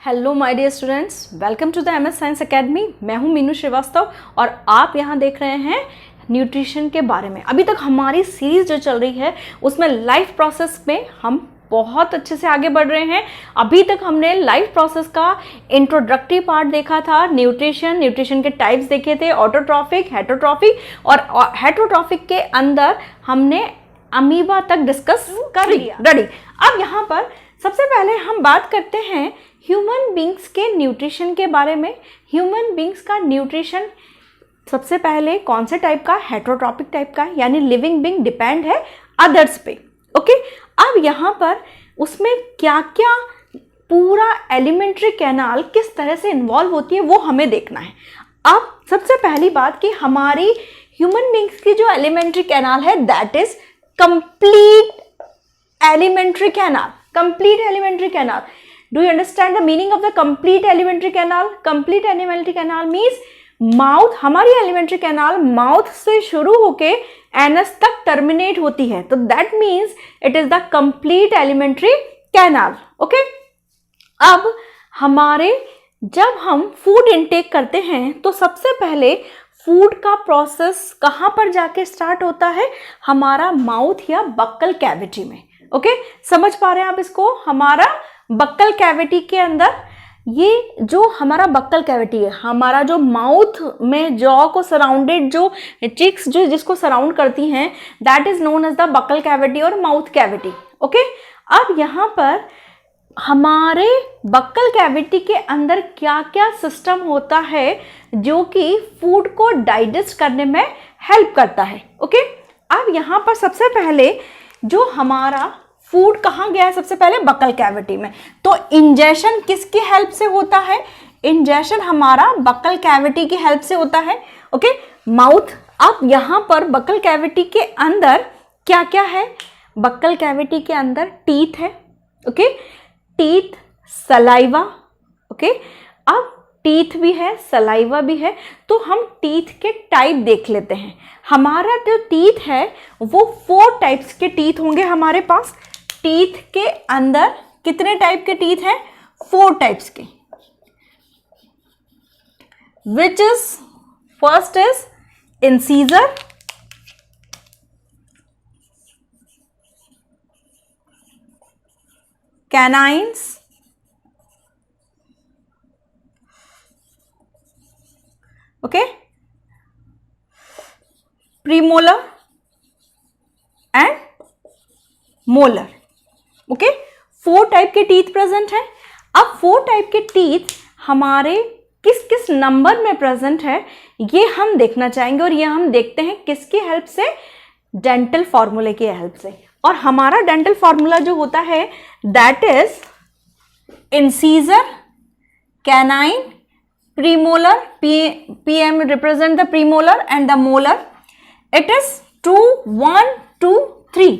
Hello my dear students, welcome to the MS science academy. मैं हूं मीनू श्रीवास्तव और आप यहां देख रहे हैं न्यूट्रिशन के बारे में। अभी तक हमारी सीरीज जो चल रही है उसमें लाइफ प्रोसेस में हम बहुत अच्छे से आगे बढ़ रहे हैं। अभी तक हमने लाइफ प्रोसेस का इंट्रोडक्टरी पार्ट देखा था, न्यूट्रिशन के टाइप्स देखे थे, ऑटोट्रॉफिक, हेटरोट्रॉफिक, और हेटरोट्रॉफिक के अंदर हमने अमीबा तक डिस्कस कर लिया। रेडी। अब यहाँ पर सबसे पहले हम बात करते हैं ह्यूमन बींग्स के न्यूट्रिशन के बारे में। ह्यूमन बींग्स का न्यूट्रिशन सबसे पहले कौन से टाइप का? हेटरोट्रॉपिक टाइप का, यानी लिविंग बींग डिपेंड है अदर्स पे। ओके, अब यहाँ पर उसमें क्या क्या पूरा एलिमेंट्री कैनाल किस तरह से इन्वॉल्व होती है वो हमें देखना है। अब सबसे पहली बात कि हमारी ह्यूमन बींग्स की जो एलिमेंट्री कैनाल है that is complete alimentary canal. Complete alimentary canal. Do you understand the meaning of the complete alimentary canal? Complete alimentary canal means mouth, हमारी एलिमेंट्री कैनाल माउथ से शुरू होके एनस तक terminate होती है, तो that means it is the complete alimentary canal. Okay, अब हमारे जब हम फूड इनटेक करते हैं तो सबसे पहले फूड का प्रोसेस कहाँ पर जाके स्टार्ट होता है? हमारा माउथ या बक्कल कैविटी में। ओके, समझ पा रहे हैं आप इसको? हमारा बक्कल कैविटी के अंदर, ये जो हमारा बक्कल कैविटी है, हमारा जो माउथ में जॉ को सराउंडेड जो चिक्स जो जिसको सराउंड करती हैं, that is known as the buccal cavity और माउथ कैविटी। ओके, अब यहाँ पर हमारे बक्कल कैविटी के अंदर क्या क्या सिस्टम होता है जो कि फूड को डाइजेस्ट करने में हेल्प करता है। ओके, अब यहाँ पर सबसे पहले जो हमारा फूड कहाँ गया है? सबसे पहले बक्कल कैविटी में। तो इंजेशन किसकी हेल्प से होता है? इंजेशन हमारा बक्कल कैविटी की हेल्प से होता है। Okay, mouth. अब यहाँ पर बक्कल कैविटी के अंदर क्या क्या है? बक्कल कैविटी के अंदर टीथ है। Okay, teeth, saliva. ओके, अब टीथ भी है, सलाइवा भी है, तो हम टीथ के टाइप देख लेते हैं। हमारा जो टीथ है वो 4 टाइप्स के टीथ होंगे हमारे पास। टीथ के अंदर कितने टाइप के टीथ हैं? 4 टाइप्स के। Which is first is incisor, canines, okay, premolar and molar. Okay, 4 type के टीथ प्रेजेंट हैं। अब 4 टाइप के टीथ हमारे किस किस नंबर में प्रेजेंट है ये हम देखना चाहेंगे, और ये हम देखते हैं किसकी हेल्प से? डेंटल फॉर्मूले की हेल्प से। और हमारा डेंटल फॉर्मूला जो होता है that is incisor, canine, premolar, PM represent the premolar and the molar. It is 2 1 2 3,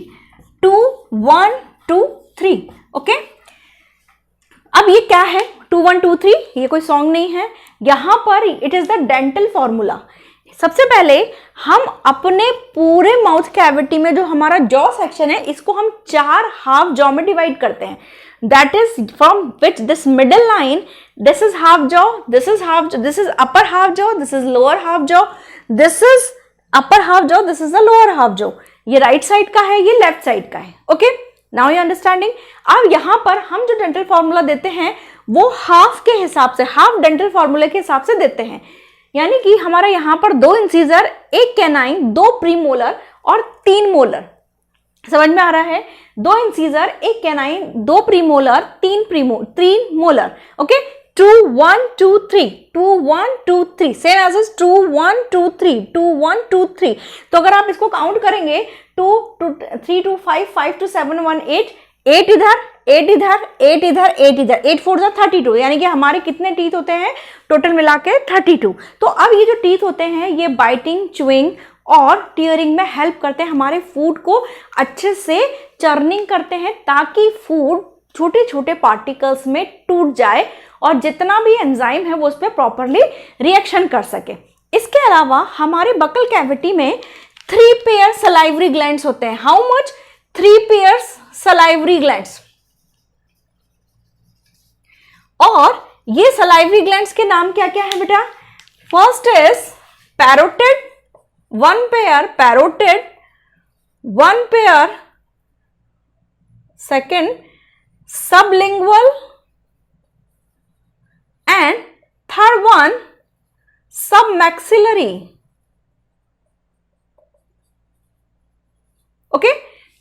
2 1 2 3. Okay, अब ये क्या है? 2 1 2 3, ये कोई सॉन्ग नहीं है। यहां पर it is the dental formula. सबसे पहले हम अपने पूरे माउथ कैविटी में जो हमारा जॉ सेक्शन है इसको हम 4 हाफ जॉ में डिवाइड करते हैं। That is from which this middle line, this is half jaw, this is half jaw, this is upper half jaw, this is lower half jaw, this is upper half jaw, this is the lower half jaw. ये right side का है, ये left side का है। Okay, now you understanding. अब यहाँ पर हम जो डेंटल फॉर्मूला देते हैं वो हाफ के हिसाब से, हाफ डेंटल फॉर्मूले के हिसाब से देते हैं। यानी कि हमारा यहाँ पर 2 इंसीजर, 1 कैनाइन, 2 प्रीमोलर और 3 मोलर। समझ में आ रहा है? 2 incisor, 1 canine, 2 premolar, 3 molar. Okay, 2 1 2 3, 2 1 2 3, same as 2 1 2 3, 2 1 2 3। तो अगर आप इसको काउंट करेंगे 2 2 3 2 5 5 2 7 1 8, 8 इधर, 8 इधर, 8 इधर, 8 इधर, 8 4 32, यानी कि हमारे कितने टीथ होते हैं टोटल मिला के? 32। तो अब ये जो टीथ होते हैं ये बाइटिंग, च्यूइंग और टीयरिंग में हेल्प करते हैं, हमारे फूड को अच्छे से चर्निंग करते हैं ताकि फूड छोटे छोटे पार्टिकल्स में टूट जाए और जितना भी एंजाइम है वो उस पर प्रॉपरली रिएक्शन कर सके। इसके अलावा हमारे बक्कल कैविटी में 3 पेयर सलाइवरी ग्लैंड्स होते हैं। How much? 3 pairs salivary glands. और ये सलाइवरी ग्लैंड्स के नाम क्या क्या है बेटा? First is parotid, one pair parotid, one pair, second sublingual, and third one submaxillary. Okay,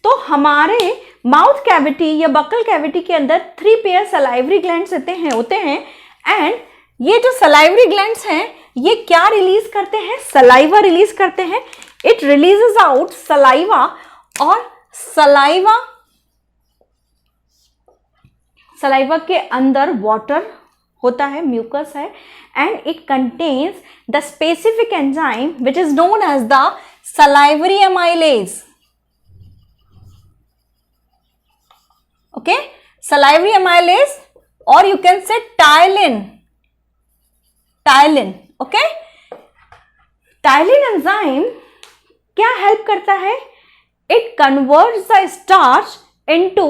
तो हमारे माउथ कैविटी या बकल कैविटी के अंदर 3 पेयर सलाइवरी ग्लैंड्स होते हैं एंड ये जो सलाइवरी ग्लैंड्स हैं ये क्या रिलीज करते हैं? सलाइवा रिलीज करते हैं। इट रिलीजेस आउट सलाइवा, और सलाइवा के अंदर वाटर होता है, म्यूकस है, and it contains the specific enzyme which is known as the salivary amylase. Okay, salivary amylase, or you can say ptyalin. Okay, ptyalin enzyme क्या help करता है? It converts the starch into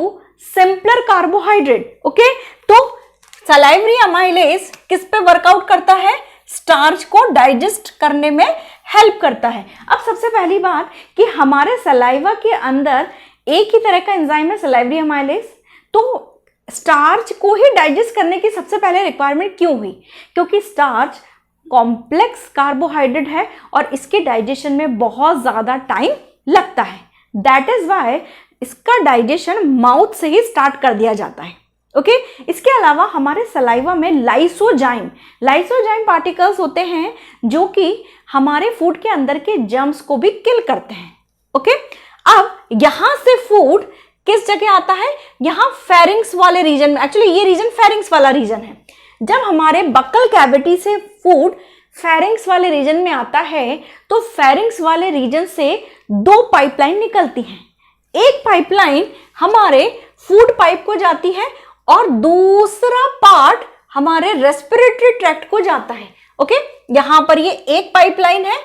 simpler carbohydrate. Okay, तो salivary amylase किस पे workout करता है? Starch को digest करने में हेल्प करता है। अब सबसे पहली बात कि हमारे सलाइवा के अंदर एक ही तरह का एंजाइम है सलाइवरी एमाइलेज, तो स्टार्च को ही डाइजेस्ट करने की सबसे पहले रिक्वायरमेंट क्यों हुई? क्योंकि स्टार्च कॉम्प्लेक्स कार्बोहाइड्रेट है और इसके डाइजेशन में बहुत ज़्यादा टाइम लगता है। दैट इज वाई इसका डाइजेशन माउथ से ही स्टार्ट कर दिया जाता है। ओके, इसके अलावा हमारे सलाइवा में लाइसोजाइम पार्टिकल्स होते हैं जो कि हमारे फूड के अंदर के जर्म्स को भी किल करते हैं। ओके, अब यहां से फूड किस जगह आता है? यहां फेरिंग्स वाले रीजन में। एक्चुअली ये रीजन फेरिंग्स वाला रीजन है। जब हमारे बक्कल कैविटी से फूड फेरिंग्स वाले रीजन में आता है तो फेरिंग्स वाले रीजन से 2 पाइपलाइन निकलती हैं। एक पाइपलाइन हमारे फूड पाइप को जाती है और दूसरा पार्ट हमारे रेस्पिरेटरी ट्रैक्ट को जाता है। ओके, यहां पर ये एक पाइपलाइन है,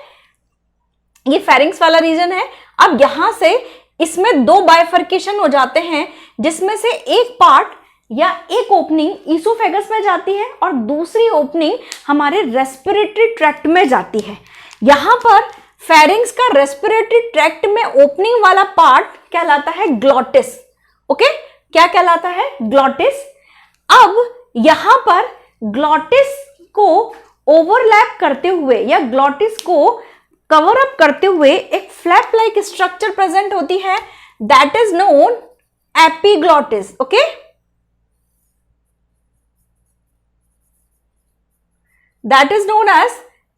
ये फेरिंग्स वाला रीजन है। अब यहां से इसमें 2 बाइफर्केशन हो जाते हैं जिसमें से एक पार्ट या एक ओपनिंग ईसोफेगस में जाती है और दूसरी ओपनिंग हमारे रेस्पिरेटरी ट्रैक्ट में जाती है। यहां पर फेरिंग्स का रेस्पिरेटरी ट्रैक्ट में ओपनिंग वाला पार्ट कहलाता है ग्लॉटिस। ओके, क्या कहलाता है? ग्लॉटिस। अब यहां पर ग्लॉटिस को ओवरलैप करते हुए या ग्लॉटिस को कवर अप करते हुए एक फ्लैप लाइक स्ट्रक्चर प्रेजेंट होती है, that is known epiglottis. Okay, that is known as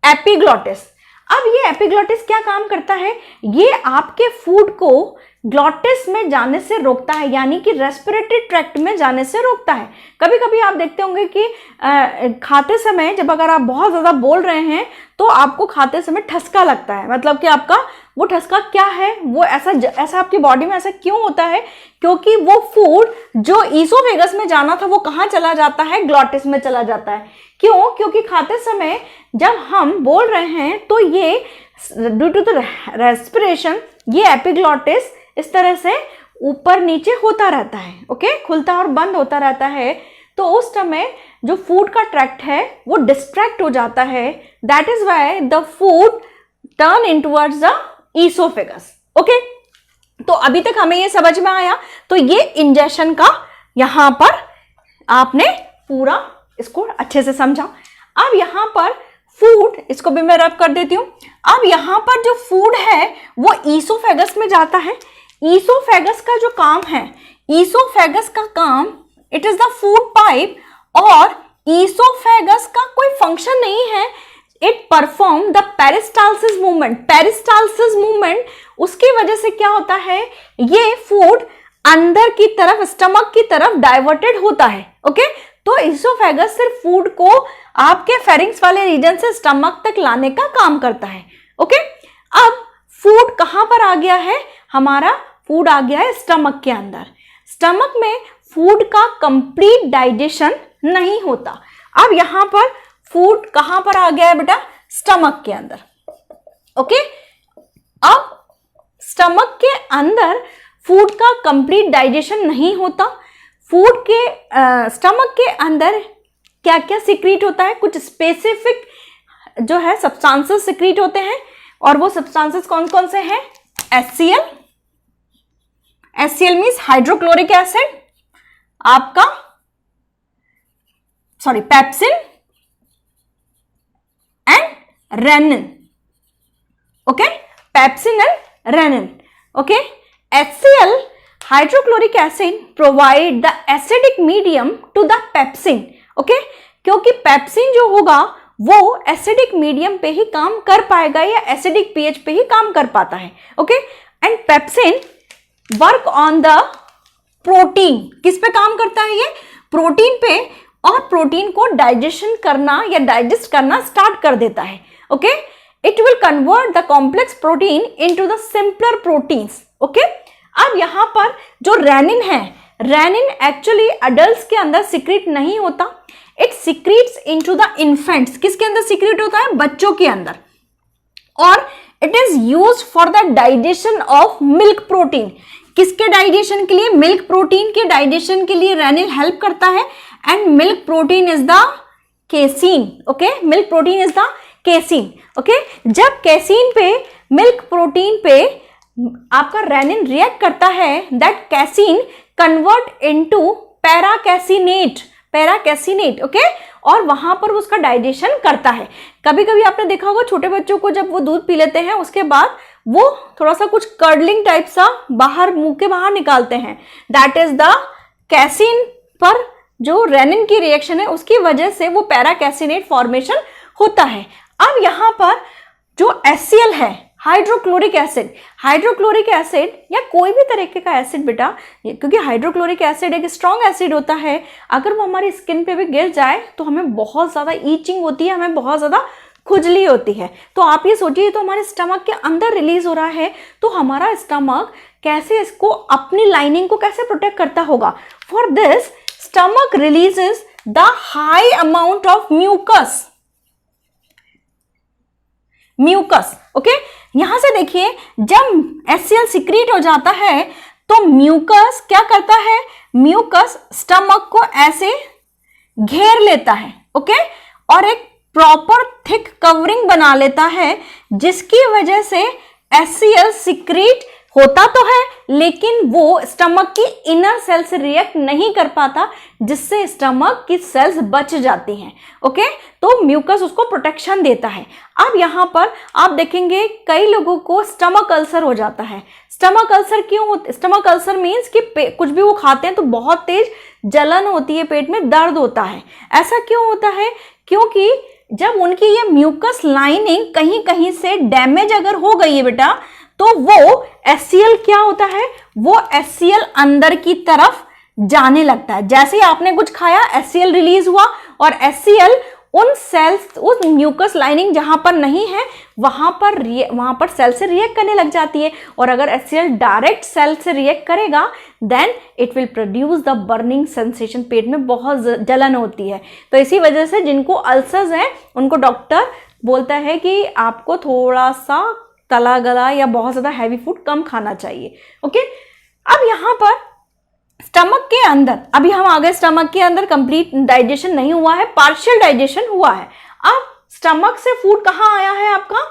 epiglottis. अब ये एपिग्लॉटिस क्या काम करता है? ये आपके फूड को ग्लॉटिस में जाने से रोकता है, यानी कि रेस्पिरेटरी ट्रैक्ट में जाने से रोकता है। कभी कभी आप देखते होंगे कि खाते समय जब अगर आप बहुत ज़्यादा बोल रहे हैं तो आपको खाते समय ठसका लगता है। मतलब कि आपका वो ठसका क्या है, वो ऐसा आपकी बॉडी में ऐसा क्यों होता है? क्योंकि वो फूड जो ईसोफेगस में जाना था वो कहाँ चला जाता है? ग्लॉटिस में चला जाता है। क्यों? क्योंकि खाते समय जब हम बोल रहे हैं तो ये ड्यू टू द रेस्पिरेशन ये एपिग्लॉटिस इस तरह से ऊपर नीचे होता रहता है। ओके, खुलता और बंद होता रहता है। तो उस समय जो फूड का ट्रैक्ट है वो डिस्ट्रैक्ट हो जाता है। That is why the food turn in towards the oesophagus. Okay, तो अभी तक हमें ये समझ में आया। तो ये इंजेक्शन का यहां पर आपने पूरा इसको अच्छे से समझा। अब यहां पर फूड, इसको भी मैं रब कर देती हूं। अब यहां पर जो फूड है वो ईसोफेगस में जाता है। ईसोफेगस का जो काम है, ईसोफेगस का काम, it is the food pipe, और ईसोफेगस का कोई फंक्शन नहीं है। It perform the peristalsis movement. Peristalsis movement उसकी वजह से क्या होता है? ये फूड अंदर की तरफ, स्टमक की तरफ डाइवर्टेड होता है। ओके, तो ईसोफेगस सिर्फ फूड को आपके फेरिंग्स वाले रीजन से स्टमक तक लाने का काम करता है। ओके, अब फूड कहां पर आ गया है? हमारा फूड आ गया है स्टमक के अंदर। स्टमक में फूड का कंप्लीट डाइजेशन नहीं होता। अब यहां पर फूड कहां पर आ गया है बेटा? स्टमक के अंदर। ओके, अब स्टमक के अंदर फूड का कंप्लीट डाइजेशन नहीं होता। फूड के स्टमक के अंदर क्या क्या सिक्रीट होता है, कुछ स्पेसिफिक जो है सब्सटेंसेस सिक्रीट होते हैं, और वो सब्सटेंसेस कौन कौन से हैं? HCl, HCl means hydrochloric acid, आपका pepsin and rennin, okay, pepsin and rennin, okay. HCl hydrochloric acid provide the acidic medium to the pepsin, okay, क्योंकि पेप्सिन जो होगा वो एसिडिक मीडियम पे ही काम कर पाएगा या एसिडिक पीएच पे ही काम कर पाता है, okay. And pepsin work on the protein, किस पे काम करता है ये? प्रोटीन पे, और प्रोटीन को डाइजेशन करना या डाइजेस्ट करना स्टार्ट कर देता है, okay. It will convert the complex protein into the simpler proteins, okay. अब यहां पर जो रेनिन है, रेनिन एक्चुअली अडल्ट्स के अंदर सिक्रीट नहीं होता, it secretes into the infants, किसके अंदर सिक्रीट होता है? बच्चों के अंदर, और it is used for the digestion of milk protein, किसके डाइजेशन के लिए? मिल्क प्रोटीन के डाइजेशन के लिए रेनिन हेल्प करता है, and milk protein is the casein, okay, milk protein is the casein, okay. जब केसीन पे, मिल्क प्रोटीन पे आपका रेनिन रिएक्ट करता है, that casein convert into paracaseinate, okay, और वहां पर उसका डाइजेशन करता है। कभी कभी आपने देखा होगा छोटे बच्चों को जब वो दूध पी लेते हैं उसके बाद वो थोड़ा सा कुछ कर्डलिंग टाइप सा बाहर, मुंह के बाहर निकालते हैं, दैट इज द कैसीन पर जो रेनिन की रिएक्शन है उसकी वजह से वो पैराकैसिनेट फॉर्मेशन होता है। अब यहां पर जो HCl है, हाइड्रोक्लोरिक एसिड या कोई भी तरीके का एसिड बेटा, क्योंकि हाइड्रोक्लोरिक एसिड एक स्ट्रॉन्ग एसिड होता है, अगर वो हमारी स्किन पे भी गिर जाए तो हमें बहुत ज़्यादा ईचिंग होती है, हमें बहुत ज़्यादा खुजली होती है। तो आप ये सोचिए, तो हमारे स्टमक के अंदर रिलीज हो रहा है, तो हमारा स्टमक कैसे इसको, अपनी लाइनिंग को कैसे प्रोटेक्ट करता होगा? For this stomach releases the high amount of mucus, okay. यहां से देखिए, जब HCl सिक्रीट हो जाता है तो म्यूकस क्या करता है? म्यूकस स्टमक को ऐसे घेर लेता है, ओके, और एक प्रॉपर थिक कवरिंग बना लेता है, जिसकी वजह से HCl सिक्रीट होता तो है लेकिन वो स्टमक की इनर सेल से रिएक्ट नहीं कर पाता, जिससे स्टमक की सेल्स बच जाती हैं, ओके। तो म्यूकस उसको प्रोटेक्शन देता है। अब यहाँ पर आप देखेंगे कई लोगों को स्टमक अल्सर हो जाता है। स्टमक अल्सर क्यों होता है? स्टमक अल्सर मीन्स कि कुछ भी वो खाते हैं तो बहुत तेज जलन होती है, पेट में दर्द होता है। ऐसा क्यों होता है? क्योंकि जब उनकी ये म्यूकस लाइनिंग कहीं कहीं से डैमेज अगर हो गई है बेटा, तो वो HCl क्या होता है? वो HCl अंदर की तरफ जाने लगता है। जैसे ही आपने कुछ खाया HCl रिलीज हुआ, और HCl उन सेल्स, उस म्यूकस लाइनिंग जहां पर नहीं है वहां पर सेल से रिएक्ट करने लग जाती है। और अगर HCl डायरेक्ट सेल से रिएक्ट करेगा then it will produce the burning sensation, पेट में बहुत जलन होती है। तो इसी वजह से जिनको अल्सर्स हैं उनको डॉक्टर बोलता है कि आपको थोड़ा सा तला गला या बहुत ज़्यादा हैवी फूड कम खाना चाहिए, ओके। अब यहाँ पर स्टमक के अंदर, अभी हम आ गए स्टमक के अंदर, कंप्लीट डाइजेशन नहीं हुआ है, पार्शियल डाइजेशन हुआ है। अब स्टमक से फूड कहाँ आया है आपका?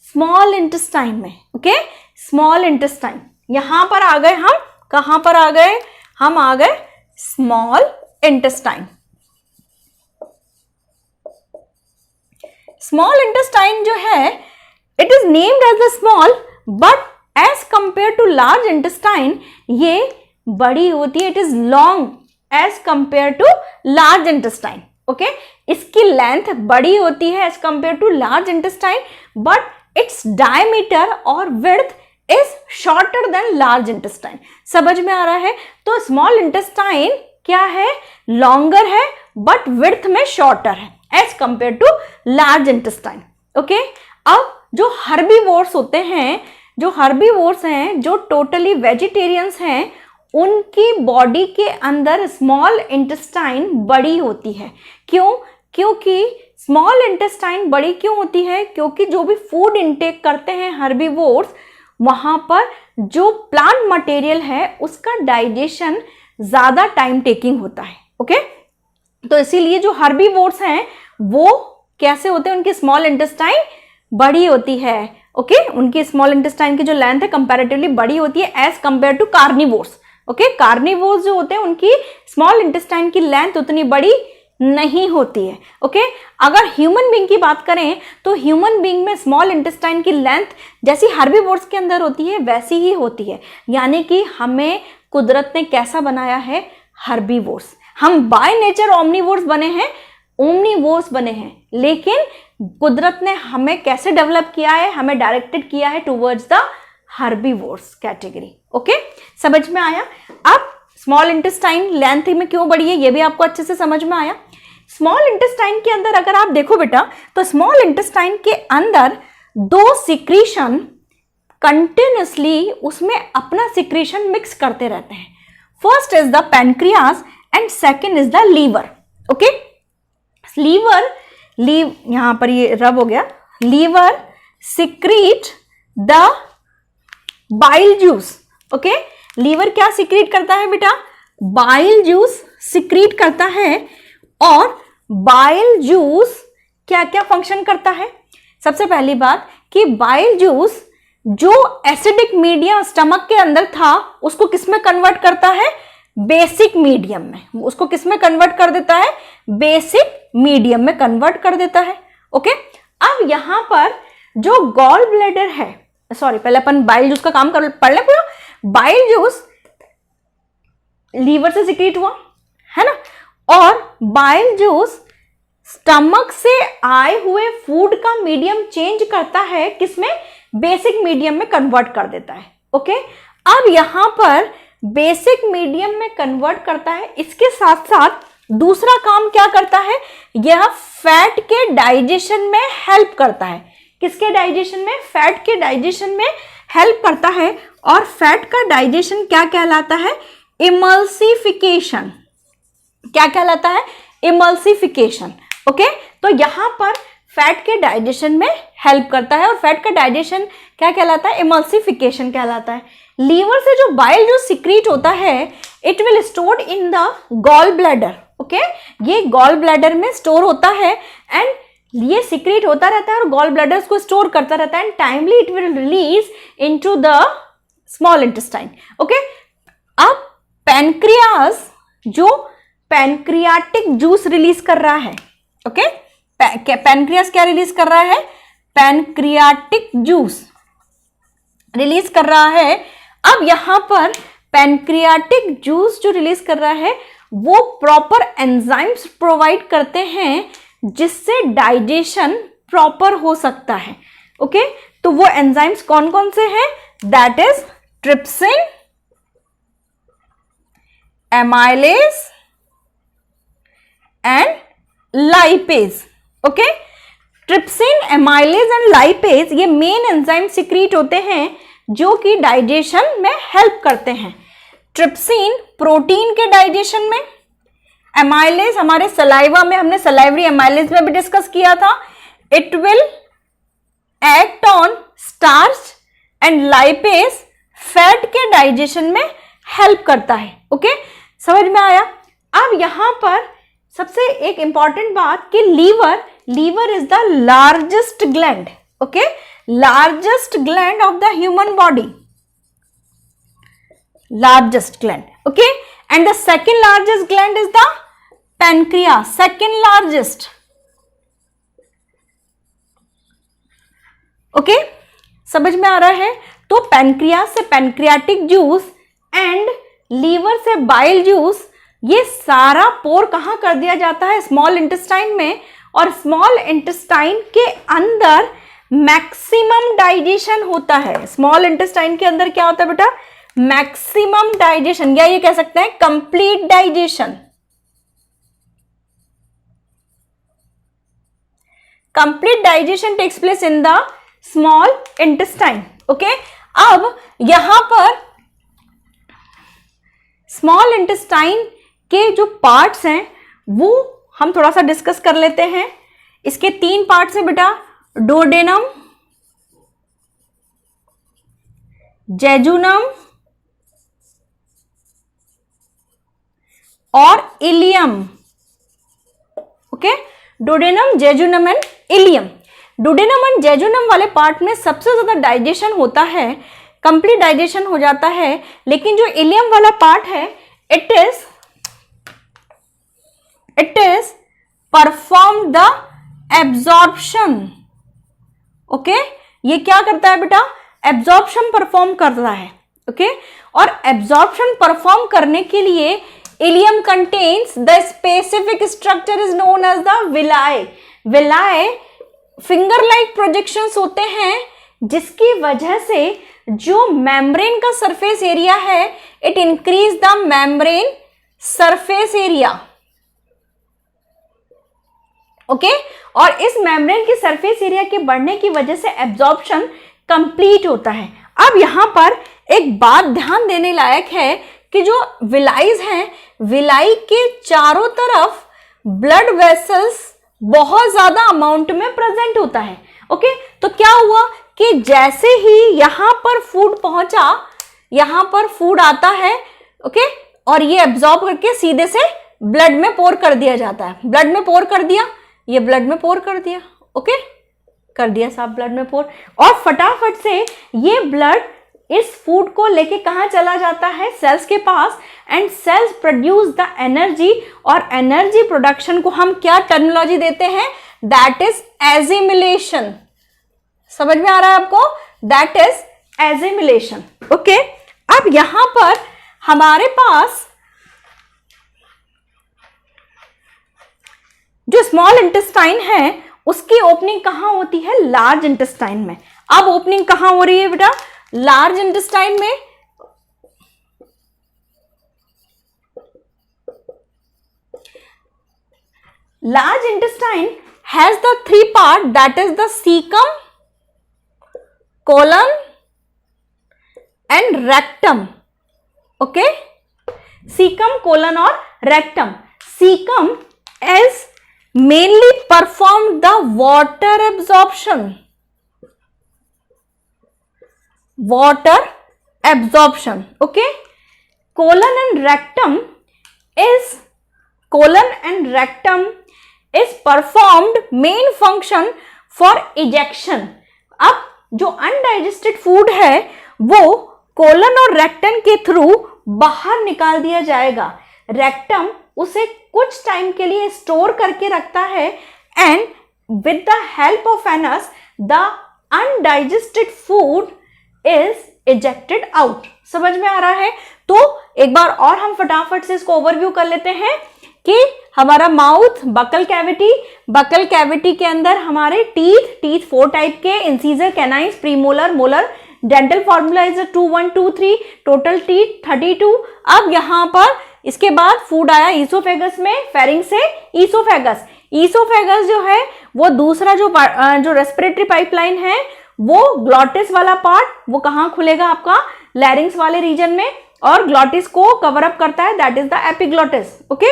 स्मॉल इंटेस्टाइन में, ओके, स्मॉल इंटेस्टाइन। यहां पर आ गए हम, कहां पर आ गए? हम आ गए स्मॉल इंटेस्टाइन। स्मॉल इंटेस्टाइन जो है, it is named as the small, but as compare to large intestine ये बड़ी होती है। It is long as compare to large intestine, okay. इसकी लेंथ बड़ी होती है as compare to large intestine, but its diameter और width is shorter than large intestine. समझ में आ रहा है? तो स्मॉल इंटेस्टाइन क्या है? लॉन्गर है बट विड्थ में शॉर्टर है as compare to large intestine, okay. अब जो हर्बीवोर्स होते हैं, जो टोटली वेजिटेरियंस हैं, उनकी बॉडी के अंदर स्मॉल इंटेस्टाइन बड़ी होती है। क्यों? क्योंकि स्मॉल इंटेस्टाइन बड़ी क्यों होती है? क्योंकि जो भी फूड इनटेक करते हैं हर्बीवोर्स, वहां पर जो प्लांट मटेरियल है उसका डाइजेशन ज्यादा टाइम टेकिंग होता है, ओके। तो इसीलिए जो हर्बीवोर्स हैं वो कैसे होते हैं, उनकी स्मॉल इंटेस्टाइन बड़ी होती है। ओके, उनकी स्मॉल इंटेस्टाइन की जो लेंथ है कंपैरेटिवली बड़ी होती है as compare to carnivores. Okay, carnivores जो होते हैं उनकी स्मॉल इंटेस्टाइन की लेंथ उतनी बड़ी नहीं होती है। ओके, अगर ह्यूमन बीइंग की बात करें तो ह्यूमन बीइंग में स्मॉल इंटेस्टाइन की लेंथ जैसी हर्बीवोर्स के अंदर होती है वैसी ही होती है, यानी कि हमें कुदरत ने कैसा बनाया है, हर्बीवोर्स। हम बाय नेचर ओमनीवोर्स बने हैं, ओमनीवोर्स बने हैं, लेकिन कुदरत ने हमें कैसे डेवलप किया है, हमें डायरेक्टेड किया है towards the herbivores category. Okay, समझ में आया? अब स्मॉल इंटेस्टाइन लेंथ में क्यों बड़ी है ये भी आपको अच्छे से समझ में आया। स्मॉल इंटेस्टाइन के अंदर अगर आप देखो बेटा, तो स्मॉल इंटेस्टाइन के अंदर दो सिक्रीशन कंटिन्यूसली उसमें अपना सिक्रीशन मिक्स करते रहते हैं। First is the pancreas and second is the liver. Okay, यहां पर ये रब हो गया, liver secrete the bile juice. Okay, liver क्या सिक्रीट करता है बेटा, बाइल जूस सिक्रीट करता है। और बाइल जूस क्या क्या फंक्शन करता है, सबसे पहली बात कि बाइल जूस जो एसिडिक मीडियम स्टमक के अंदर था उसको किसमें कन्वर्ट करता है, बेसिक मीडियम में। उसको किसमें कन्वर्ट कर देता है, बेसिक मीडियम में कन्वर्ट कर देता है। ओके, अब यहां पर जो गॉल ब्लैडर है, सॉरी पहले अपन बाइल जूस का काम पढ़ ले पूरा। बाइल जूस लीवर से सिक्रीट हुआ है ना, और बाइल जूस स्टमक से आए हुए फूड का मीडियम चेंज करता है, किसमें, बेसिक मीडियम में कन्वर्ट कर देता है। ओके, अब यहां पर बेसिक मीडियम में कन्वर्ट करता है, इसके साथ साथ दूसरा काम क्या करता है, यह फैट के डाइजेशन में हेल्प करता है। किसके डाइजेशन में, फैट के डाइजेशन में हेल्प करता है। और फैट का डाइजेशन क्या कहलाता है, इमल्सिफिकेशन। क्या कहलाता है, इमल्सिफिकेशन। ओके, तो यहां पर फैट के डाइजेशन में हेल्प करता है और फैट का डाइजेशन क्या कहलाता है, इमल्सिफिकेशन कहलाता है। लीवर से जो बाइल जो सिक्रीट होता है it will stored in the gall bladder. Okay, ये गॉल ब्लैडर में स्टोर होता है एंड ये सिक्रीट होता रहता है और गॉल ब्लैडर को स्टोर करता रहता है and timely it will release into the small intestine. Okay, अब पैनक्रियास जो पैनक्रियाटिक जूस रिलीज कर रहा है। ओके, पैनक्रियास क्या रिलीज कर रहा है, पैनक्रियाटिक जूस रिलीज कर रहा है। अब यहां पर पैनक्रियाटिक जूस जो रिलीज कर रहा है वो प्रॉपर एंजाइम्स प्रोवाइड करते हैं जिससे डाइजेशन प्रॉपर हो सकता है। ओके, तो वो एंजाइम्स कौन कौन से हैं, that is trypsin, amylase and lipase. Okay, trypsin, amylase and lipase ये मेन एंजाइम सिक्रीट होते हैं जो कि डाइजेशन में हेल्प करते हैं। ट्रिप्सिन प्रोटीन के डाइजेशन में, एमाइलेज हमारे सलाइवा में, हमने सलाइवरी एमाइलेज में भी डिस्कस किया था, it will act on starch and lipase fat के डाइजेशन में हेल्प करता है। ओके, समझ में आया। अब यहां पर सबसे एक इंपॉर्टेंट बात कि liver is the largest gland. Okay, largest gland of the human body, largest gland. Okay, and the second largest gland is the pancreas, second largest. Okay, समझ में आ रहा है। तो पैनक्रियास से पैनक्रियाटिक जूस एंड लीवर से bile juice ये सारा पोर कहां कर दिया जाता है, स्मॉल इंटेस्टाइन में। और स्मॉल इंटेस्टाइन के अंदर मैक्सिमम डाइजेशन होता है। स्मॉल इंटेस्टाइन के अंदर क्या होता है बेटा, मैक्सिमम डाइजेशन, या ये कह सकते हैं complete digestion. Complete digestion takes place in the small intestine. Okay, अब यहां पर स्मॉल इंटेस्टाइन के जो पार्ट्स हैं वो हम थोड़ा सा डिस्कस कर लेते हैं। इसके 3 पार्ट्स हैं बेटा, डोडेनम, जेजुनम और ileum. Okay, duodenum, jejunum and ileum. Duodenum and jejunum वाले पार्ट में सबसे ज्यादा डाइजेशन होता है, कंप्लीट डाइजेशन हो जाता है, लेकिन जो इलियम वाला पार्ट है it is perform the absorption. Okay, ये क्या करता है बेटा, एब्जॉर्प्शन परफॉर्म करता है। ओके, और एब्जॉर्प्शन परफॉर्म करने के लिए ileum contains the specific structure is known as the villi. Villi finger like projections होते हैं, जिसकी वजह से जो मेम्ब्रेन का सरफेस एरिया है it increase the membrane surface area. Okay, और इस मेम्ब्रेन की सरफेस एरिया के बढ़ने की वजह से एब्जॉर्प्शन कंप्लीट होता है। अब यहां पर एक बात ध्यान देने लायक है कि जो विलाइज हैं, विलाई के चारों तरफ ब्लड वेसल्स बहुत ज्यादा अमाउंट में प्रेजेंट होता है। ओके, तो क्या हुआ कि जैसे ही यहां पर फूड पहुंचा, यहां पर फूड आता है, ओके, और ये एब्जॉर्ब करके सीधे से ब्लड में पोर कर दिया जाता है। ब्लड में पोर कर दिया, ये ब्लड में पोर कर दिया, ओके, कर दिया साहब ब्लड में पोर, और फटाफट से ये ब्लड इस फूड को लेके कहां चला जाता है, सेल्स के पास, and cells produce the energy, और एनर्जी प्रोडक्शन को हम क्या टर्मिनोलॉजी देते हैं, दैट इज एजिमिलेशन। समझ में आ रहा है आपको, दैट इज एजिमिलेशन। ओके, अब यहां पर हमारे पास जो स्मॉल इंटेस्टाइन है उसकी ओपनिंग कहां होती है, लार्ज इंटेस्टाइन में। अब ओपनिंग कहां हो रही है बेटा, लार्ज इंटेस्टाइन में। Large intestine has the three part, that is the caecum, colon and rectum. Okay, caecum, colon और rectum. Caecum is mainly performed the water absorption, okay. Colon and rectum is performed main function for ejection। अब जो undigested food है वो colon और rectum के through बाहर निकाल दिया जाएगा। रेक्टम उसे कुछ टाइम के लिए स्टोर करके रखता है, and with the help of anus the undigested food is ejected out. समझ में आ रहा है? तो एक बार और हम फटाफट से इसको ओवरव्यू कर लेते हैं कि हमारा माउथ, बकल कैविटी के अंदर हमारे टीथ 4 टाइप के, incisor, canines, premolar, molar. Dental formula is 2 1 2 3, total teeth 32। अब यहां पर इसके बाद फूड आया ईसोफेगस में, फेरिंग से ईसोफेगस जो है वो दूसरा जो रेस्पिरेटरी पाइपलाइन है वो ग्लॉटिस वाला पार्ट, वो कहां खुलेगा आपका, लैरिंग्स वाले रीजन में, और ग्लॉटिस को कवर अप करता है, that is the epiglottis. Okay,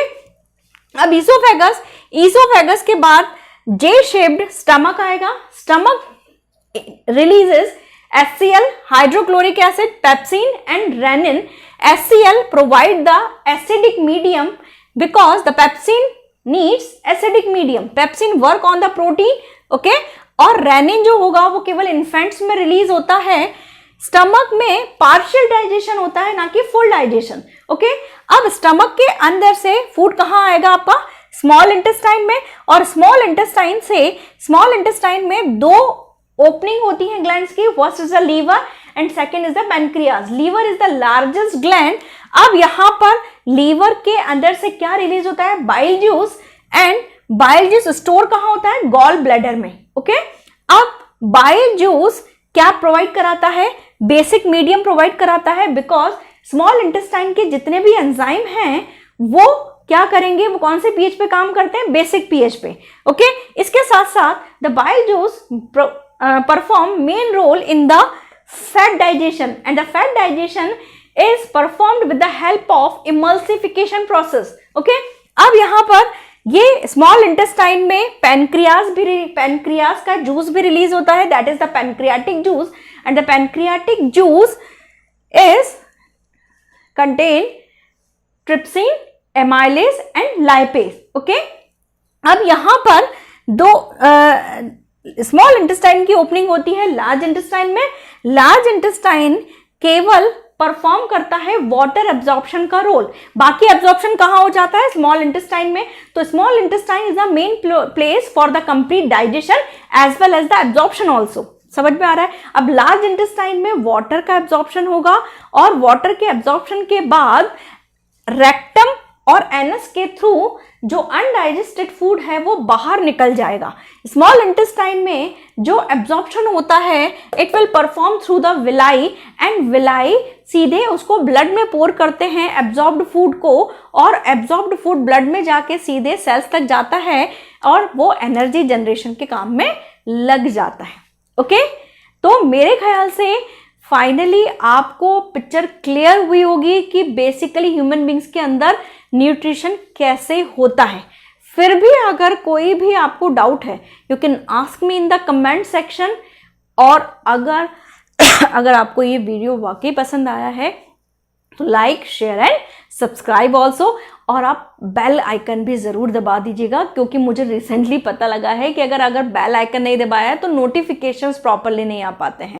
अब ईसोफेगस के बाद जे शेप्ड स्टमक आएगा। Stomach releases HCl, hydrochloric acid, pepsin and renin. HCl provide the acidic medium because the pepsin needs acidic medium. Pepsin work on the protein, okay? और renin जो होगा वो केवल infants में रिलीज होता है। स्टमक में पार्शियल डाइजेशन होता है, ना कि फुल डाइजेशन। ओके, अब स्टमक के अंदर से फूड कहाँ आएगा आपका, स्मॉल इंटेस्टाइन में, और स्मॉल इंटेस्टाइन में 2 ओपनिंग होती है ग्लैंड्स की। First is the liver and second is the pancreas. Liver is the largest gland. अब यहां पर लीवर के अंदर से क्या रिलीज होता है, bile juice, and bile juice store कहां होता है, गॉल ब्लैडर में। ओके, अब बाइल जूस क्या प्रोवाइड कराता है, बेसिक मीडियम प्रोवाइड कराता है, बिकॉज स्मॉल इंटेस्टाइन के जितने भी एंजाइम हैं वो क्या करेंगे, वो कौन से पीएच पे काम करते हैं, बेसिक पीएच पे। ओके, इसके साथ साथ the bile juice perform main role in the fat digestion, and the fat digestion is performed with the help of emulsification process. Okay, अब यहाँ पर ये स्मॉल इंटेस्टाइन में पैनक्रियाज का जूस भी रिलीज होता है, that is the pancreatic juice, and the pancreatic juice is contain trypsin, amylase and lipase. Okay, अब यहाँ पर दो स्मॉल इंटेस्टाइन की ओपनिंग होती है लार्ज इंटेस्टाइन में। लार्ज इंटेस्टाइन केवल परफॉर्म करता है वाटर एब्जॉर्प्शन का रोल, बाकी एब्जॉर्प्शन कहाँ हो जाता है, स्मॉल इंटेस्टाइन में। तो small intestine is the main place for the complete digestion as well as the absorption also. समझ में आ रहा है? अब लार्ज इंटेस्टाइन में वाटर का एब्जॉर्प्शन होगा और वाटर के एब्जॉर्प्शन के बाद रेक्टम और एनस के थ्रू जो अनडाइजेस्टेड फूड है वो बाहर निकल जाएगा। स्मॉल इंटेस्टाइन में जो एब्जॉर्प्शन होता है it will perform through the villi, and villi सीधे उसको ब्लड में पोर करते हैं एब्जॉर्ब्ड फूड को, और एब्जॉर्ब्ड फूड ब्लड में जाके सीधे सेल्स तक जाता है और वो एनर्जी जनरेशन के काम में लग जाता है। ओके, तो मेरे ख्याल से फाइनली आपको पिक्चर क्लियर हुई होगी कि बेसिकली ह्यूमन बींग्स के अंदर न्यूट्रिशन कैसे होता है। फिर भी अगर कोई भी आपको डाउट है you can ask me in the comment section. और अगर आपको ये वीडियो वाकई पसंद आया है तो like, share and subscribe also, और आप बेल आइकन भी ज़रूर दबा दीजिएगा, क्योंकि मुझे रिसेंटली पता लगा है कि अगर बेल आइकन नहीं दबाया है तो नोटिफिकेशंस प्रॉपरली नहीं आ पाते हैं।